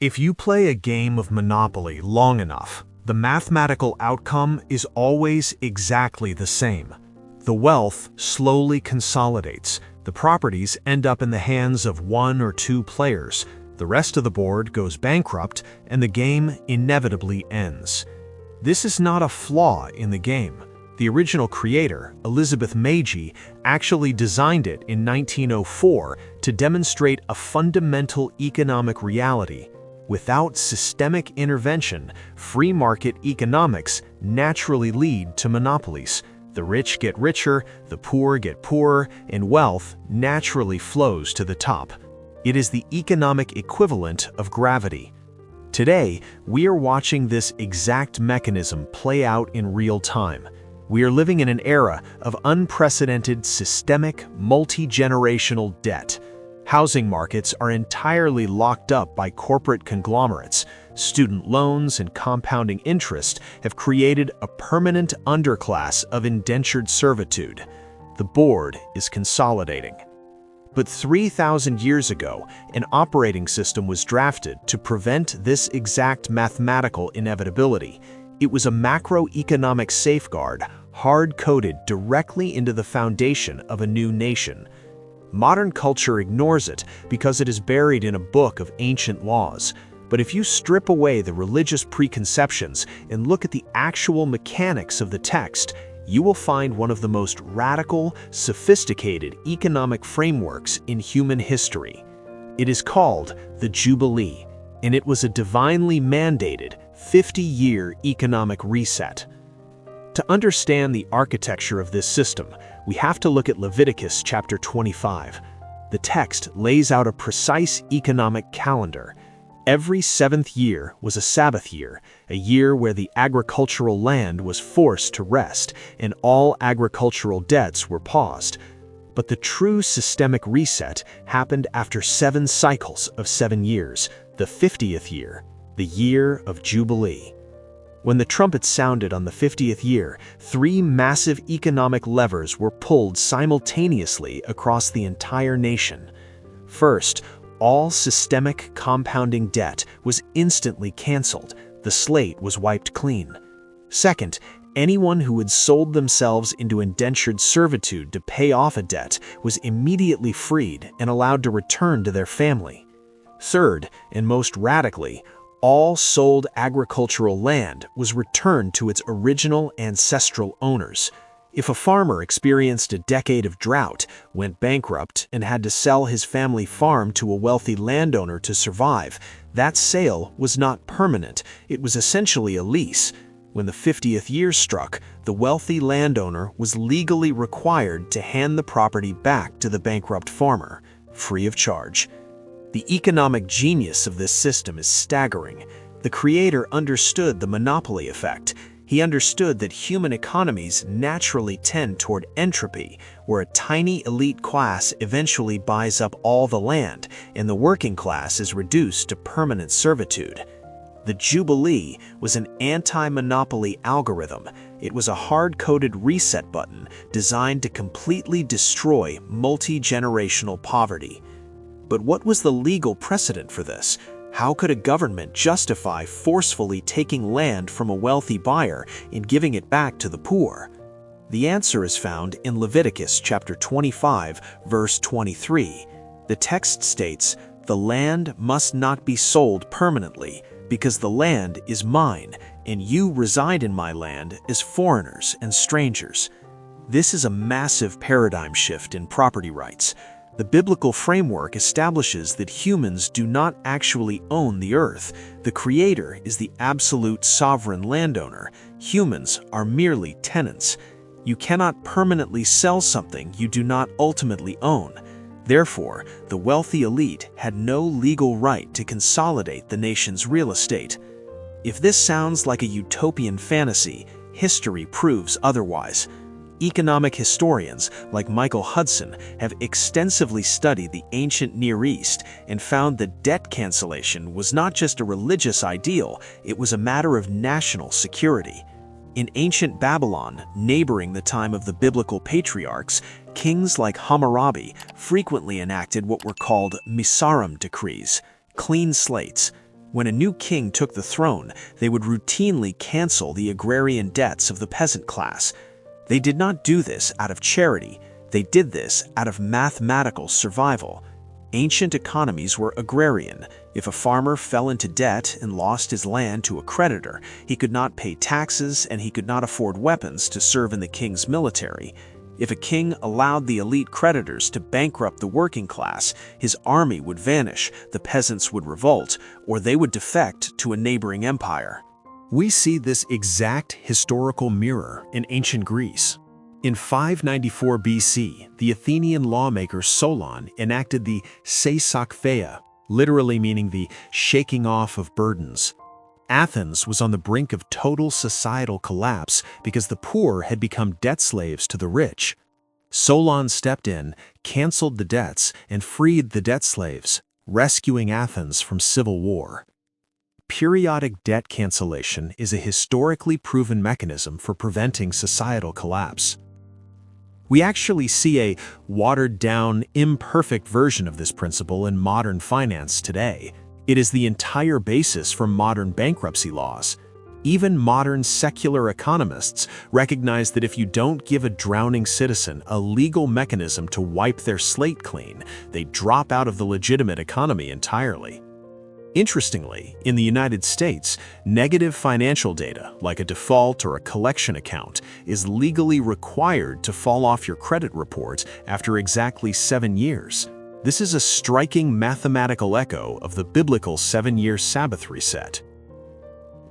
If you play a game of Monopoly long enough, the mathematical outcome is always exactly the same. The wealth slowly consolidates. The properties end up in the hands of one or two players. The rest of the board goes bankrupt, and the game inevitably ends. This is not a flaw in the game. The original creator, Elizabeth Magie, actually designed it in 1904 to demonstrate a fundamental economic reality. Without systemic intervention, free market economics naturally lead to monopolies. The rich get richer, the poor get poorer, and wealth naturally flows to the top. It is the economic equivalent of gravity. Today, we are watching this exact mechanism play out in real time. We are living in an era of unprecedented systemic, multi-generational debt. Housing markets are entirely locked up by corporate conglomerates. Student loans and compounding interest have created a permanent underclass of indentured servitude. The board is consolidating. But 3,000 years ago, an operating system was drafted to prevent this exact mathematical inevitability. It was a macroeconomic safeguard, hard-coded directly into the foundation of a new nation. Modern culture ignores it because it is buried in a book of ancient laws. But if you strip away the religious preconceptions and look at the actual mechanics of the text, you will find one of the most radical, sophisticated economic frameworks in human history. It is called the Jubilee, and it was a divinely mandated 50-year economic reset. To understand the architecture of this system, we have to look at Leviticus chapter 25. The text lays out a precise economic calendar. Every seventh year was a Sabbath year, a year where the agricultural land was forced to rest and all agricultural debts were paused. But the true systemic reset happened after 7 cycles of 7 years, the 50th year, the year of Jubilee. When the trumpet sounded on the 50th year, 3 massive economic levers were pulled simultaneously across the entire nation. First, all systemic compounding debt was instantly canceled. The slate was wiped clean. Second, anyone who had sold themselves into indentured servitude to pay off a debt was immediately freed and allowed to return to their family. Third, and most radically, all sold agricultural land was returned to its original ancestral owners. If a farmer experienced a decade of drought, went bankrupt, and had to sell his family farm to a wealthy landowner to survive, that sale was not permanent. It was essentially a lease. When the 50th year struck, the wealthy landowner was legally required to hand the property back to the bankrupt farmer, free of charge. The economic genius of this system is staggering. The creator understood the monopoly effect. He understood that human economies naturally tend toward entropy, where a tiny elite class eventually buys up all the land, and the working class is reduced to permanent servitude. The Jubilee was an anti-monopoly algorithm. It was a hard-coded reset button designed to completely destroy multi-generational poverty. But what was the legal precedent for this? How could a government justify forcefully taking land from a wealthy buyer and giving it back to the poor? The answer is found in Leviticus chapter 25, verse 23. The text states, "The land must not be sold permanently, because the land is mine, and you reside in my land as foreigners and strangers." This is a massive paradigm shift in property rights. The biblical framework establishes that humans do not actually own the earth. The Creator is the absolute sovereign landowner. Humans are merely tenants. You cannot permanently sell something you do not ultimately own. Therefore, the wealthy elite had no legal right to consolidate the nation's real estate. If this sounds like a utopian fantasy, history proves otherwise. Economic historians like Michael Hudson have extensively studied the ancient Near East and found that debt cancellation was not just a religious ideal, it was a matter of national security. In ancient Babylon, neighboring the time of the biblical patriarchs, kings like Hammurabi frequently enacted what were called Misarum decrees, clean slates. When a new king took the throne, they would routinely cancel the agrarian debts of the peasant class. They did not do this out of charity, they did this out of mathematical survival. Ancient economies were agrarian. If a farmer fell into debt and lost his land to a creditor, he could not pay taxes and he could not afford weapons to serve in the king's military. If a king allowed the elite creditors to bankrupt the working class, his army would vanish, the peasants would revolt, or they would defect to a neighboring empire. We see this exact historical mirror in ancient Greece. In 594 BC, the Athenian lawmaker Solon enacted the seisaktheia, literally meaning the shaking off of burdens. Athens was on the brink of total societal collapse because the poor had become debt slaves to the rich. Solon stepped in, canceled the debts, and freed the debt slaves, rescuing Athens from civil war. Periodic debt cancellation is a historically proven mechanism for preventing societal collapse. We actually see a watered-down, imperfect version of this principle in modern finance today. It is the entire basis for modern bankruptcy laws. Even modern secular economists recognize that if you don't give a drowning citizen a legal mechanism to wipe their slate clean, they drop out of the legitimate economy entirely. Interestingly, in the United States, negative financial data, like a default or a collection account, is legally required to fall off your credit report after exactly 7 years. This is a striking mathematical echo of the biblical 7-year Sabbath reset.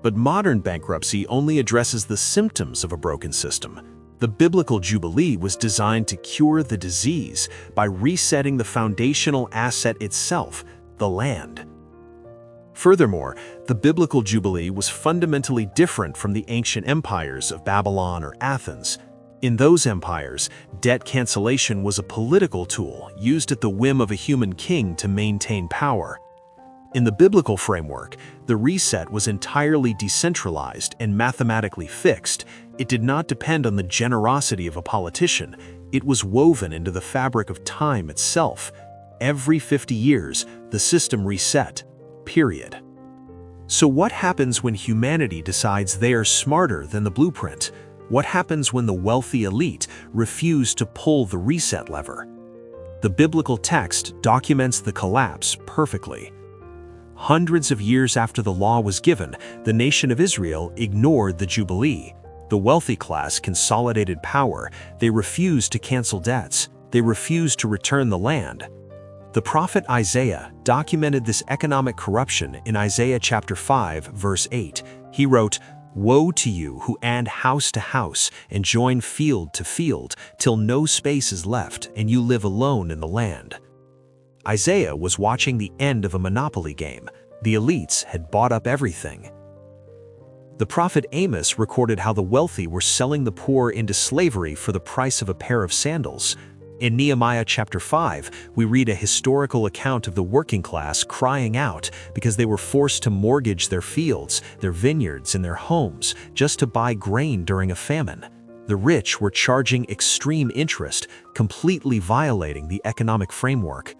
But modern bankruptcy only addresses the symptoms of a broken system. The biblical Jubilee was designed to cure the disease by resetting the foundational asset itself, the land. Furthermore, the biblical Jubilee was fundamentally different from the ancient empires of Babylon or Athens. In those empires, debt cancellation was a political tool used at the whim of a human king to maintain power. In the biblical framework, the reset was entirely decentralized and mathematically fixed. It did not depend on the generosity of a politician. It was woven into the fabric of time itself. Every 50 years, the system reset. Period. So what happens when humanity decides they are smarter than the blueprint? What happens when the wealthy elite refuse to pull the reset lever? The biblical text documents the collapse perfectly. Hundreds of years after the law was given, the nation of Israel ignored the Jubilee. The wealthy class consolidated power. They refused to cancel debts. They refused to return the land. The prophet Isaiah documented this economic corruption in Isaiah chapter 5, verse 8. He wrote, "Woe to you who add house to house and join field to field, till no space is left and you live alone in the land." Isaiah was watching the end of a monopoly game. The elites had bought up everything. The prophet Amos recorded how the wealthy were selling the poor into slavery for the price of a pair of sandals. In Nehemiah chapter 5, we read a historical account of the working class crying out because they were forced to mortgage their fields, their vineyards, and their homes just to buy grain during a famine. The rich were charging extreme interest, completely violating the economic framework.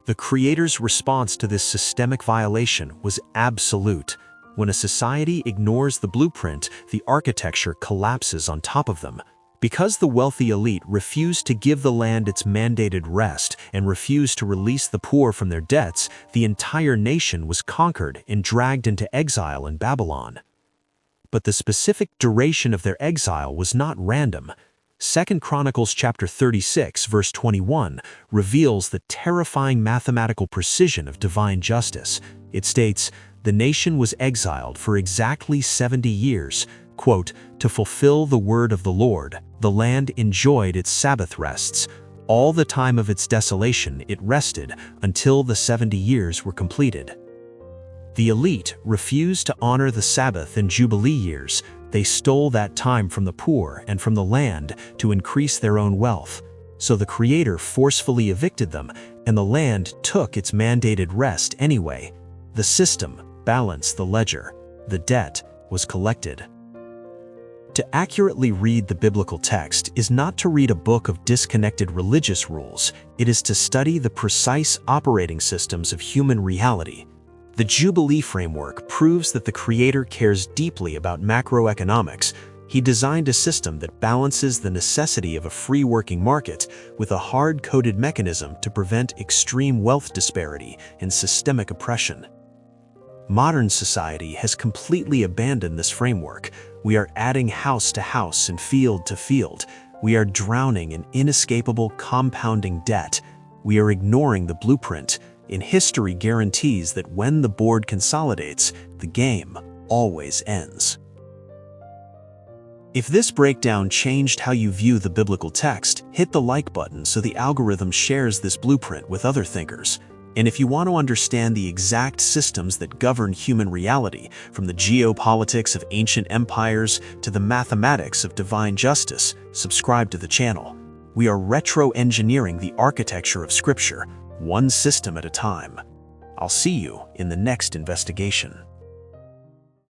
The Creator's response to this systemic violation was absolute. When a society ignores the blueprint, the architecture collapses on top of them. Because the wealthy elite refused to give the land its mandated rest and refused to release the poor from their debts, the entire nation was conquered and dragged into exile in Babylon. But the specific duration of their exile was not random. 2 Chronicles chapter 36, verse 21 reveals the terrifying mathematical precision of divine justice. It states, "The nation was exiled for exactly 70 years, quote, to fulfill the word of the Lord. The land enjoyed its Sabbath rests. All the time of its desolation it rested until the 70 years were completed." The elite refused to honor the Sabbath in Jubilee years. They stole that time from the poor and from the land to increase their own wealth. So the Creator forcefully evicted them, and the land took its mandated rest anyway. The system balanced the ledger. The debt was collected. To accurately read the biblical text is not to read a book of disconnected religious rules. It is to study the precise operating systems of human reality. The Jubilee framework proves that the Creator cares deeply about macroeconomics. He designed a system that balances the necessity of a free working market with a hard-coded mechanism to prevent extreme wealth disparity and systemic oppression. Modern society has completely abandoned this framework. We are adding house to house and field to field. We are drowning in inescapable compounding debt. We are ignoring the blueprint. In history guarantees that when the board consolidates, the game always ends. If this breakdown changed how you view the biblical text, hit the like button so the algorithm shares this blueprint with other thinkers. And if you want to understand the exact systems that govern human reality, from the geopolitics of ancient empires to the mathematics of divine justice, subscribe to the channel. We are retro-engineering the architecture of Scripture, one system at a time. I'll see you in the next investigation.